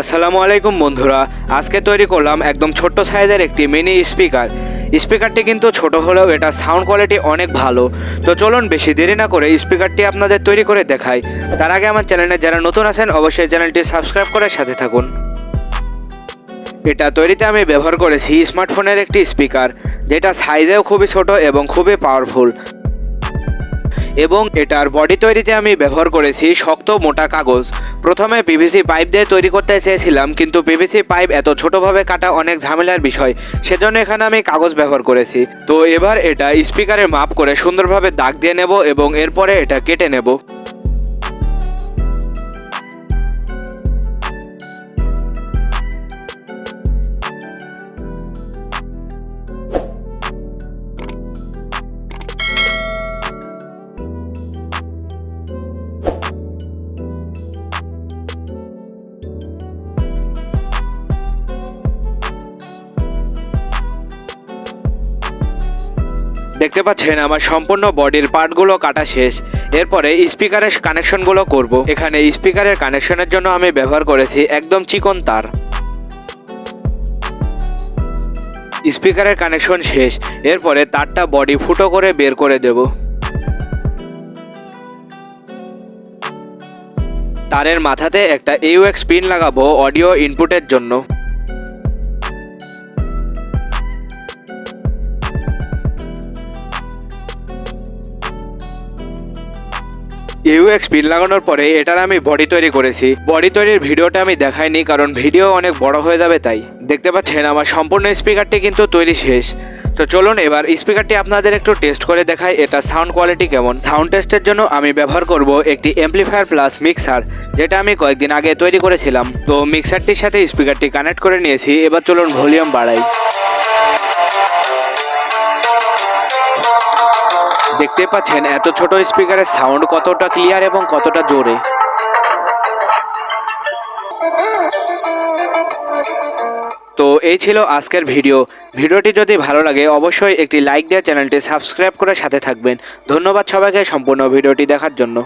আসসালামু আলাইকুম বন্ধুরা, আজকে তৈরি করলাম একদম ছোট্ট সাইজের একটি মিনি স্পিকার। স্পিকারটি কিন্তু ছোট হলেও এটা সাউন্ড কোয়ালিটি অনেক ভালো। তো চলুন বেশি দেরি না করে স্পিকারটি আপনাদের তৈরি করে দেখাই। তার আগে আমার চ্যানেলে যারা নতুন আছেন অবশ্যই চ্যানেলটি সাবস্ক্রাইব করে সাথে থাকুন। এটা তৈরিতে আমি ব্যবহার করেছি স্মার্টফোনের একটি স্পিকার, যেটা সাইজেও খুবই ছোট এবং খুবই পাওয়ারফুল। এবং এটার বডি তৈরিতে আমি ব্যবহার করেছি শক্ত মোটা কাগজ। প্রথমে পিভিসি পাইপ দিয়ে তৈরি করতে চেয়েছিলাম, কিন্তু পিভিসি পাইপ এত ছোটোভাবে কাটা অনেক ঝামেলার বিষয়, সেজন্য এখানে আমি কাগজ ব্যবহার করেছি। তো এবার এটা স্পিকারের মাপ করে সুন্দরভাবে দাগ দিয়ে নেব এবং এরপরে এটা কেটে নেব। দেখতে পাচ্ছেন আমার সম্পূর্ণ বডির পার্টগুলো কাটা শেষ। এরপরে স্পিকারের কানেকশনগুলো করব। এখানে স্পিকারের কানেকশনের জন্য আমি ব্যবহার করেছি একদম চিকন তার। স্পিকারের কানেকশন শেষ। এরপরে তারটা বডি ফুটো করে বের করে দেব। তারের মাথাতে একটা AUX পিন লাগাবো অডিও ইনপুটের জন্য। AUX পিন লাগানোর পরে এটার আমি বডি তৈরি করেছি। বডি তৈরির ভিডিওটা আমি দেখাইনি, কারণ ভিডিও অনেক বড় হয়ে যাবে তাই। দেখতে পাচ্ছেন আমার সম্পূর্ণ স্পিকারটি কিন্তু তৈরি শেষ। তো চলুন এবার স্পিকারটি আপনাদের একটু টেস্ট করে দেখাই এটা সাউন্ড কোয়ালিটি কেমন। সাউন্ড টেস্টের জন্য আমি ব্যবহার করব একটি অ্যাম্পলিফায়ার প্লাস মিক্সার, যেটা আমি কয়েকদিন আগে তৈরি করেছিলাম। তো মিক্সারটির সাথে স্পিকারটি কানেক্ট করে নিয়েছি। এবার চলুন ভলিউম বাড়াই। দেখতে পাচ্ছেন এত ছোট স্পিকারের সাউন্ড কতটা ক্লিয়ার এবং কতটা জোরে। তো এই ছিল আজকের ভিডিওটি যদি ভালো লাগে অবশ্যই একটি লাইক দিয়ে চ্যানেলটি সাবস্ক্রাইব করে সাথে থাকবেন। ধন্যবাদ সবাইকে সম্পূর্ণ ভিডিওটি দেখার জন্য।